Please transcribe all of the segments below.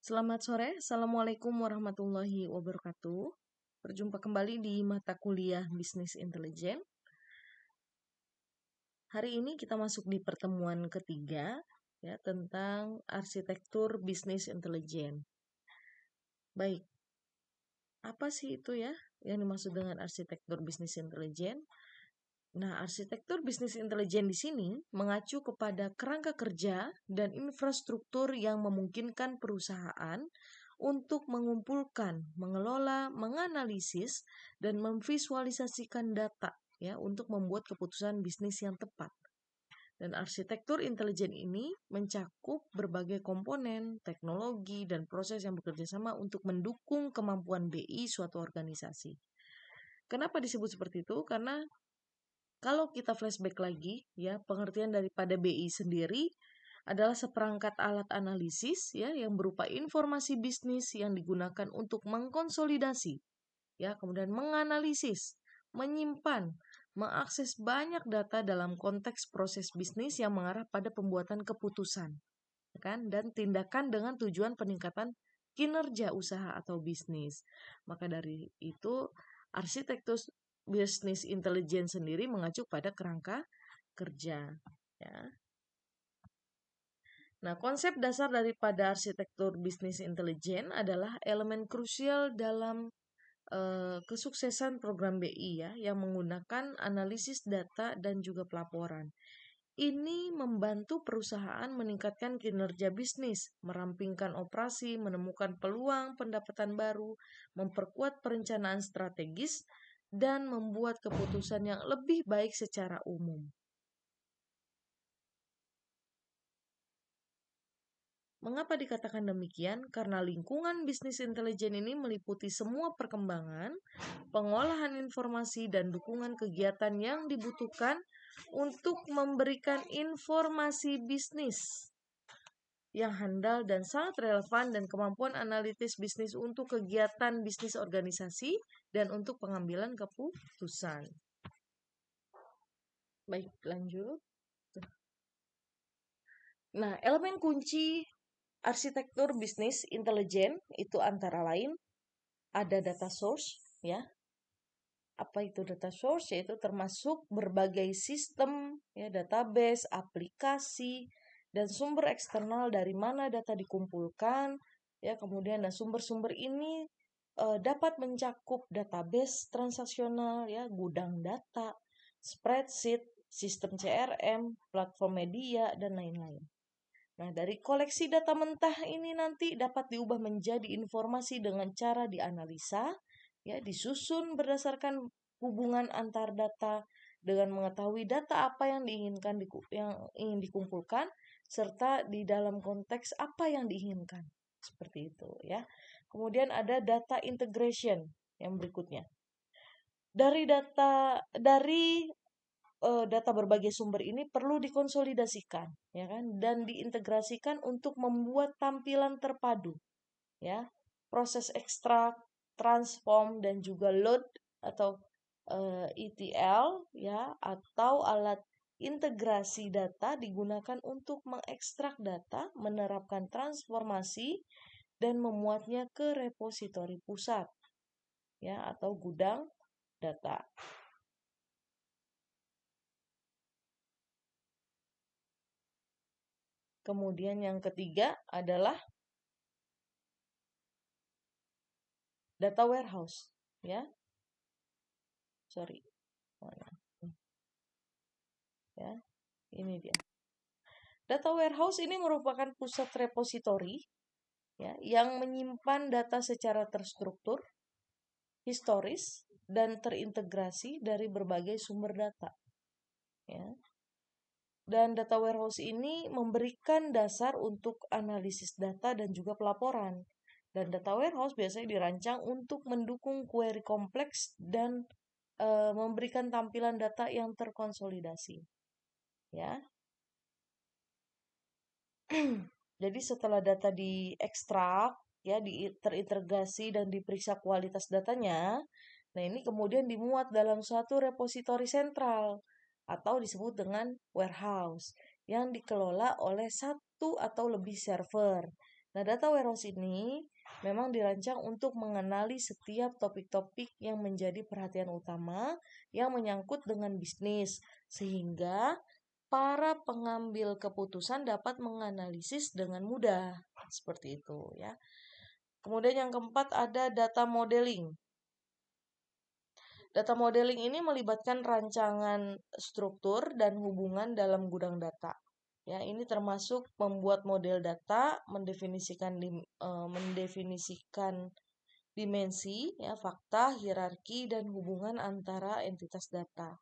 Selamat sore, Assalamualaikum warahmatullahi wabarakatuh. Berjumpa kembali di mata kuliah Bisnis Intelijen. Hari ini kita masuk di pertemuan ketiga ya tentang arsitektur bisnis intelijen. Baik, apa sih itu ya yang dimaksud dengan arsitektur bisnis intelijen? Nah, arsitektur bisnis intelijen di sini mengacu kepada kerangka kerja dan infrastruktur yang memungkinkan perusahaan untuk mengumpulkan, mengelola, menganalisis, dan memvisualisasikan data ya untuk membuat keputusan bisnis yang tepat. Dan arsitektur intelijen ini mencakup berbagai komponen, teknologi, dan proses yang bekerja sama untuk mendukung kemampuan BI suatu organisasi. Kenapa disebut seperti itu? Karena kalau kita flashback lagi, ya pengertian daripada BI sendiri adalah seperangkat alat analisis ya yang berupa informasi bisnis yang digunakan untuk mengkonsolidasi, ya kemudian menganalisis, menyimpan, mengakses banyak data dalam konteks proses bisnis yang mengarah pada pembuatan keputusan, ya kan, dan tindakan dengan tujuan peningkatan kinerja usaha atau bisnis. Maka dari itu, arsitektur bisnis intelijen sendiri mengacu pada kerangka kerja. Ya. Nah, konsep dasar daripada arsitektur bisnis intelijen adalah elemen krusial dalam kesuksesan program BI ya, yang menggunakan analisis data dan juga pelaporan. Ini membantu perusahaan meningkatkan kinerja bisnis, merampingkan operasi, menemukan peluang pendapatan baru, memperkuat perencanaan strategis, dan membuat keputusan yang lebih baik secara umum. Mengapa dikatakan demikian? Karena lingkungan bisnis intelijen ini meliputi semua perkembangan, pengolahan informasi, dan dukungan kegiatan yang dibutuhkan untuk memberikan informasi bisnis yang handal dan sangat relevan dan kemampuan analitis bisnis untuk kegiatan bisnis organisasi dan untuk pengambilan keputusan. Baik, lanjut. Nah, elemen kunci arsitektur bisnis intelijen itu antara lain ada data source, ya. Apa itu data source? Yaitu termasuk berbagai sistem, ya, database, aplikasi, dan sumber eksternal dari mana data dikumpulkan, ya. Kemudian sumber-sumber ini dapat mencakup database transaksional, ya, gudang data, spreadsheet, sistem CRM, platform media, dan lain-lain. Nah, dari koleksi data mentah ini nanti dapat diubah menjadi informasi dengan cara dianalisa, ya, disusun berdasarkan hubungan antar data dengan mengetahui data apa yang diinginkan yang ingin dikumpulkan serta di dalam konteks apa yang diinginkan. Seperti itu, ya. Kemudian ada data integration yang berikutnya. Dari data berbagai sumber ini perlu dikonsolidasikan, ya kan, dan diintegrasikan untuk membuat tampilan terpadu, ya. Proses ekstrak, transform, dan juga load atau ETL, ya, atau alat integrasi data digunakan untuk mengekstrak data, menerapkan transformasi, dan memuatnya ke repositori pusat, ya, atau gudang data. Kemudian yang ketiga adalah data warehouse, ya. Sorry. Ya, ini dia. Data warehouse ini merupakan pusat repositori, ya, yang menyimpan data secara terstruktur, historis, dan terintegrasi dari berbagai sumber data. Ya. Dan data warehouse ini memberikan dasar untuk analisis data dan juga pelaporan. Dan data warehouse biasanya dirancang untuk mendukung query kompleks dan memberikan tampilan data yang terkonsolidasi. Ya. Jadi setelah data diekstrak, ya, terintegrasi dan diperiksa kualitas datanya, nah ini kemudian dimuat dalam suatu repositori sentral atau disebut dengan warehouse yang dikelola oleh satu atau lebih server. Nah, data warehouse ini memang dirancang untuk mengenali setiap topik-topik yang menjadi perhatian utama yang menyangkut dengan bisnis, sehingga para pengambil keputusan dapat menganalisis dengan mudah. Seperti itu ya. Kemudian yang keempat ada data modeling. Data modeling ini melibatkan rancangan struktur dan hubungan dalam gudang data. Ya, ini termasuk membuat model data, mendefinisikan dimensi, ya, fakta, hierarki, dan hubungan antara entitas data.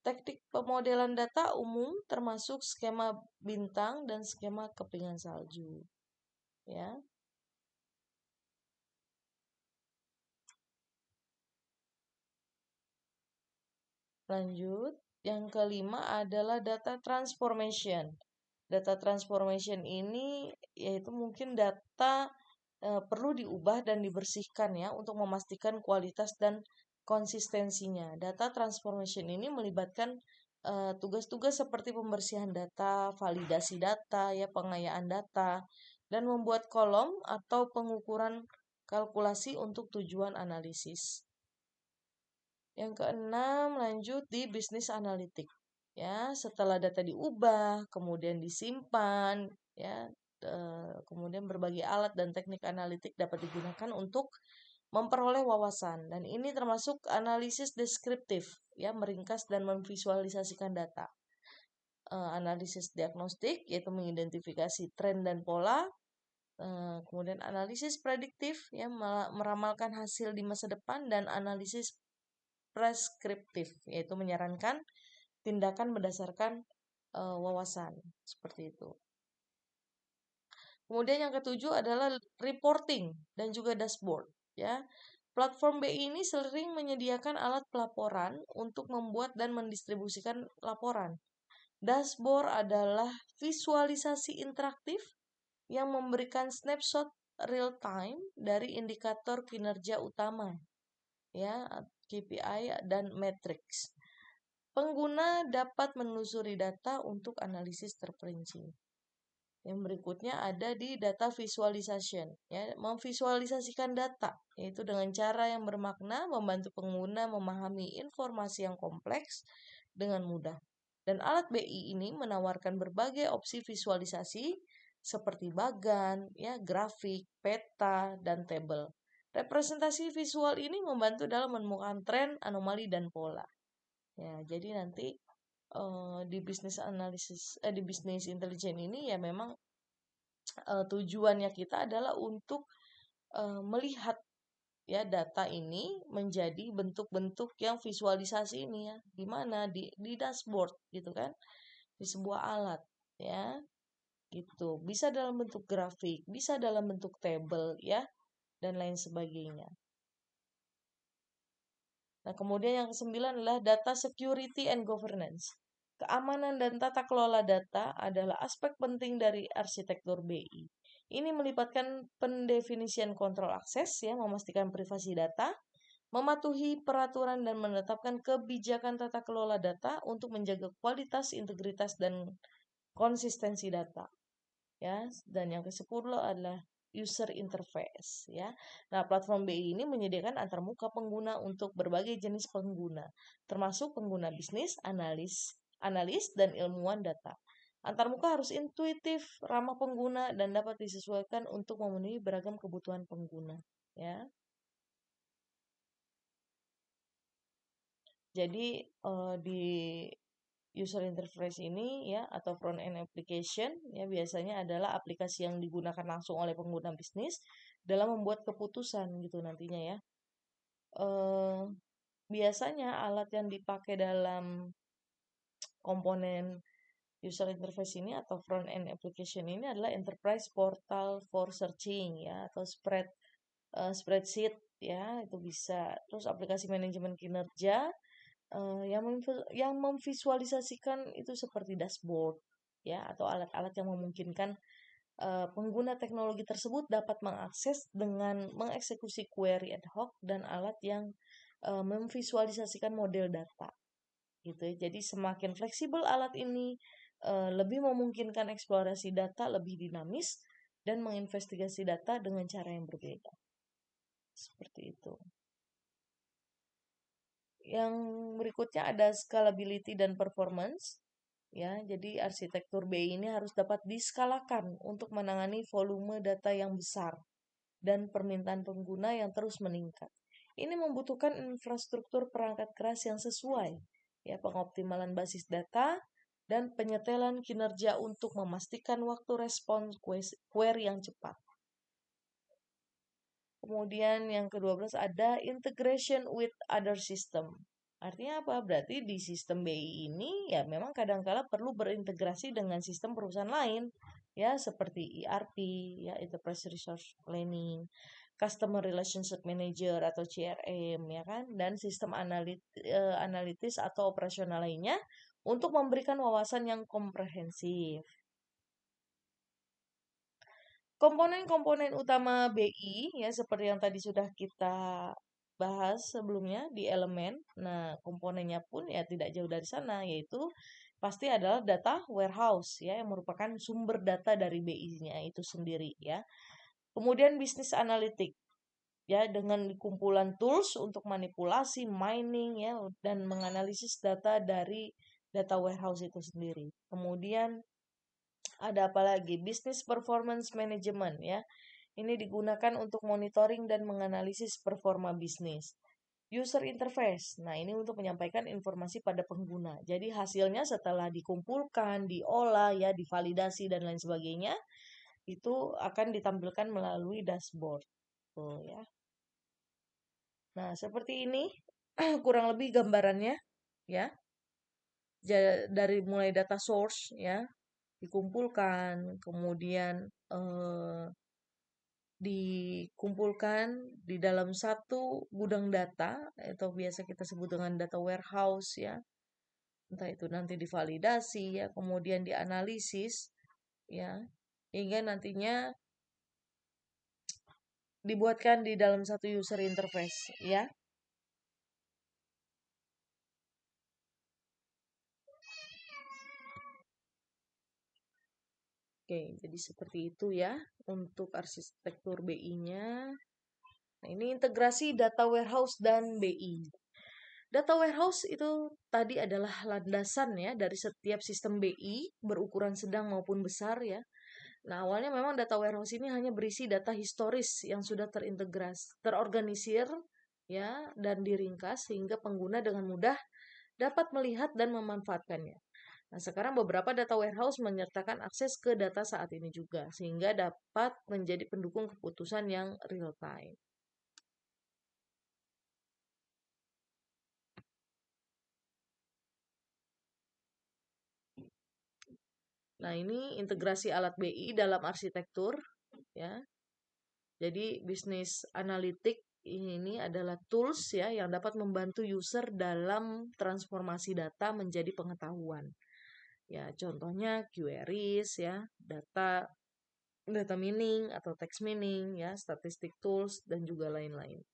Teknik pemodelan data umum termasuk skema bintang dan skema kepingan salju. Ya, lanjut. Yang kelima adalah data transformation. Data transformation ini yaitu mungkin data perlu diubah dan dibersihkan ya untuk memastikan kualitas dan konsistensinya. Data transformation ini melibatkan tugas-tugas seperti pembersihan data, validasi data, ya pengayaan data, dan membuat kolom atau pengukuran kalkulasi untuk tujuan analisis. Yang keenam, lanjut di bisnis analitik. Ya, setelah data diubah, kemudian disimpan, ya, kemudian berbagai alat dan teknik analitik dapat digunakan untuk memperoleh wawasan. Dan ini termasuk analisis deskriptif, ya, meringkas dan memvisualisasikan data. Analisis diagnostik, yaitu mengidentifikasi tren dan pola. Kemudian analisis prediktif, ya, meramalkan hasil di masa depan, dan analisis preskriptif, yaitu menyarankan tindakan berdasarkan wawasan, seperti itu. Kemudian yang ketujuh adalah reporting dan juga dashboard, ya. Platform BI ini sering menyediakan alat pelaporan untuk membuat dan mendistribusikan laporan. Dashboard adalah visualisasi interaktif yang memberikan snapshot real time dari indikator kinerja utama, ya, KPI dan matrix. Pengguna dapat menelusuri data untuk analisis terperinci. Yang berikutnya ada di data visualization, ya, memvisualisasikan data, yaitu dengan cara yang bermakna membantu pengguna memahami informasi yang kompleks dengan mudah. Dan alat BI ini menawarkan berbagai opsi visualisasi seperti bagan, ya, grafik, peta, dan tabel. Representasi visual ini membantu dalam menemukan tren, anomali, dan pola. Ya, jadi nanti di bisnis analisis, di bisnis intelijen ini ya memang tujuannya kita adalah untuk melihat ya data ini menjadi bentuk-bentuk yang visualisasi ini ya, di mana di dashboard gitu kan, di sebuah alat ya, gitu. Bisa dalam bentuk grafik, bisa dalam bentuk tabel ya, dan lain sebagainya. Nah, kemudian yang kesembilan adalah data security and governance. Keamanan dan tata kelola data adalah aspek penting dari arsitektur BI. Ini melibatkan pendefinisian kontrol akses, ya, memastikan privasi data, mematuhi peraturan dan menetapkan kebijakan tata kelola data untuk menjaga kualitas, integritas, dan konsistensi data. Ya, dan yang ke-10 adalah user interface, ya. Nah, platform BI ini menyediakan antarmuka pengguna untuk berbagai jenis pengguna, termasuk pengguna bisnis, analis dan ilmuwan data. Antarmuka harus intuitif, ramah pengguna, dan dapat disesuaikan untuk memenuhi beragam kebutuhan pengguna, ya. Jadi di user interface ini ya atau front end application ya biasanya adalah aplikasi yang digunakan langsung oleh pengguna bisnis dalam membuat keputusan gitu nantinya ya. Eh, Biasanya alat yang dipakai dalam komponen user interface ini atau front end application ini adalah enterprise portal for searching ya atau spreadsheet ya itu bisa. Terus aplikasi manajemen kinerja yang memvisualisasikan itu seperti dashboard ya atau alat-alat yang memungkinkan pengguna teknologi tersebut dapat mengakses dengan mengeksekusi query ad hoc dan alat yang memvisualisasikan model data gitu ya. Jadi semakin fleksibel alat ini lebih memungkinkan eksplorasi data lebih dinamis dan menginvestigasi data dengan cara yang berbeda. Seperti itu. Yang berikutnya ada scalability dan performance. Ya, jadi arsitektur BI ini harus dapat diskalakan untuk menangani volume data yang besar dan permintaan pengguna yang terus meningkat. Ini membutuhkan infrastruktur perangkat keras yang sesuai, ya, pengoptimalan basis data dan penyetelan kinerja untuk memastikan waktu respons query yang cepat. Kemudian yang ke-12 ada integration with other system. Artinya apa? Berarti di sistem BI ini ya memang kadang-kala perlu berintegrasi dengan sistem perusahaan lain, ya seperti ERP, ya Enterprise Resource Planning, Customer Relationship Manager atau CRM, ya kan, dan sistem analitis atau operasional lainnya untuk memberikan wawasan yang komprehensif. Komponen-komponen utama BI ya seperti yang tadi sudah kita bahas sebelumnya di elemen. Nah, komponennya pun ya tidak jauh dari sana yaitu pasti adalah data warehouse ya yang merupakan sumber data dari BI-nya itu sendiri ya. Kemudian bisnis analitik ya dengan kumpulan tools untuk manipulasi, mining ya dan menganalisis data dari data warehouse itu sendiri. Kemudian ada apa lagi? Business performance management ya. Ini digunakan untuk monitoring dan menganalisis performa bisnis. User interface. Nah, ini untuk menyampaikan informasi pada pengguna. Jadi hasilnya setelah dikumpulkan, diolah ya, divalidasi dan lain sebagainya, itu akan ditampilkan melalui dashboard. Tuh ya. Nah, seperti ini kurang lebih gambarannya ya. Dari mulai data source ya, dikumpulkan, kemudian dikumpulkan di dalam satu gudang data atau biasa kita sebut dengan data warehouse ya. Entah itu nanti divalidasi ya, kemudian dianalisis ya, hingga nantinya dibuatkan di dalam satu user interface ya. Oke, jadi seperti itu ya untuk arsitektur BI-nya. Nah, ini integrasi data warehouse dan BI. Data warehouse itu tadi adalah landasan ya dari setiap sistem BI berukuran sedang maupun besar ya. Nah, awalnya memang data warehouse ini hanya berisi data historis yang sudah terintegrasi, terorganisir ya dan diringkas sehingga pengguna dengan mudah dapat melihat dan memanfaatkannya. Nah, sekarang beberapa data warehouse menyertakan akses ke data saat ini juga sehingga dapat menjadi pendukung keputusan yang real time. Nah, ini integrasi alat BI dalam arsitektur ya. Jadi bisnis analitik ini adalah tools ya yang dapat membantu user dalam transformasi data menjadi pengetahuan. Ya, contohnya queries ya, data mining atau text mining ya, statistic tools dan juga lain-lain.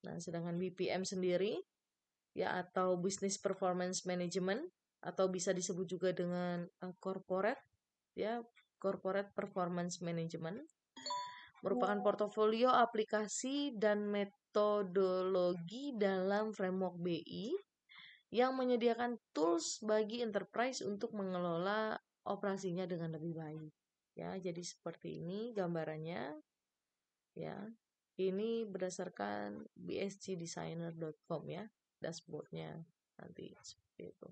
Nah, sedangkan BPM sendiri ya atau Business Performance Management atau bisa disebut juga dengan corporate ya, Corporate Performance Management merupakan portofolio aplikasi dan metodologi dalam framework BI yang menyediakan tools bagi enterprise untuk mengelola operasinya dengan lebih baik. Ya, jadi seperti ini gambarannya ya. Ini berdasarkan bscdesigner.com ya, dashboardnya nanti seperti itu.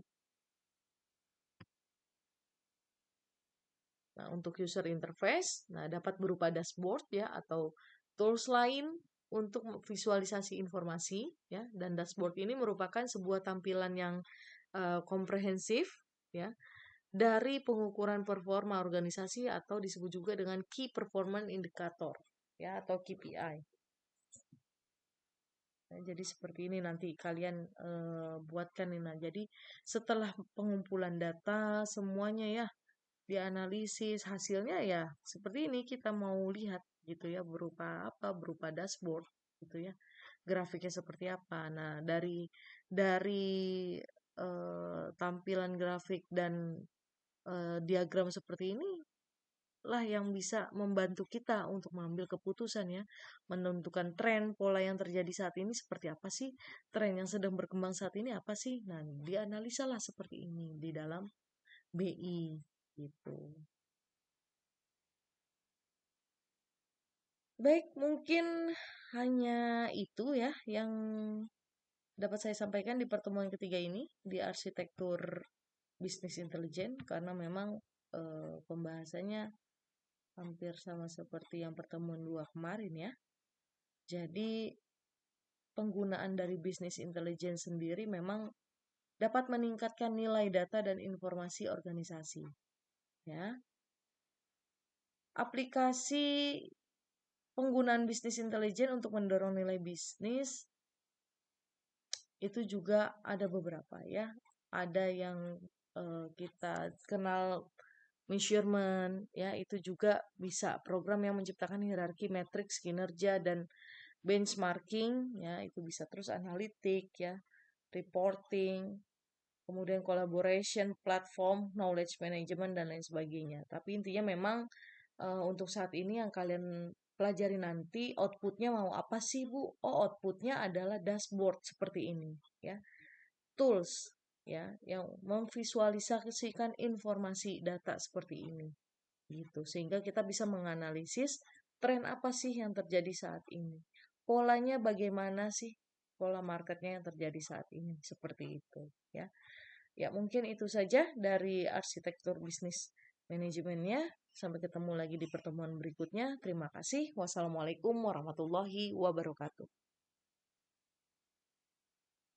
Nah, untuk user interface, nah dapat berupa dashboard ya atau tools lain untuk visualisasi informasi ya dan dashboard ini merupakan sebuah tampilan yang komprehensif ya dari pengukuran performa organisasi atau disebut juga dengan Key Performance Indicator ya atau KPI. Nah, jadi seperti ini nanti kalian buatkan ini. Nah, jadi setelah pengumpulan data semuanya ya dianalisis hasilnya ya seperti ini kita mau lihat gitu ya berupa apa berupa dashboard gitu ya grafiknya seperti apa. Nah dari tampilan grafik dan diagram seperti ini lah yang bisa membantu kita untuk mengambil keputusan ya, menentukan tren pola yang terjadi saat ini seperti apa sih, tren yang sedang berkembang saat ini apa sih. Nah, dianalisa lah seperti ini di dalam BI gitu. Baik, mungkin hanya itu ya yang dapat saya sampaikan di pertemuan ketiga ini di arsitektur bisnis intelijen, karena memang pembahasannya hampir sama seperti yang pertemuan dua kemarin ya. Jadi penggunaan dari bisnis intelijen sendiri memang dapat meningkatkan nilai data dan informasi organisasi. Ya, aplikasi penggunaan bisnis intelijen untuk mendorong nilai bisnis itu juga ada beberapa ya. Ada yang kita kenal measurement ya, itu juga bisa program yang menciptakan hierarki matriks kinerja dan benchmarking ya, itu bisa terus analitik ya, reporting, kemudian collaboration, platform, knowledge management dan lain sebagainya. Tapi intinya memang untuk saat ini yang kalian pelajari nanti outputnya mau apa sih Bu? Oh, outputnya adalah dashboard seperti ini ya, tools ya yang memvisualisasikan informasi data seperti ini gitu, sehingga kita bisa menganalisis tren apa sih yang terjadi saat ini, polanya bagaimana sih, pola marketnya yang terjadi saat ini seperti itu ya. Ya, mungkin itu saja dari arsitektur bisnis manajemennya. Sampai ketemu lagi di pertemuan berikutnya. Terima kasih. Wassalamualaikum warahmatullahi wabarakatuh.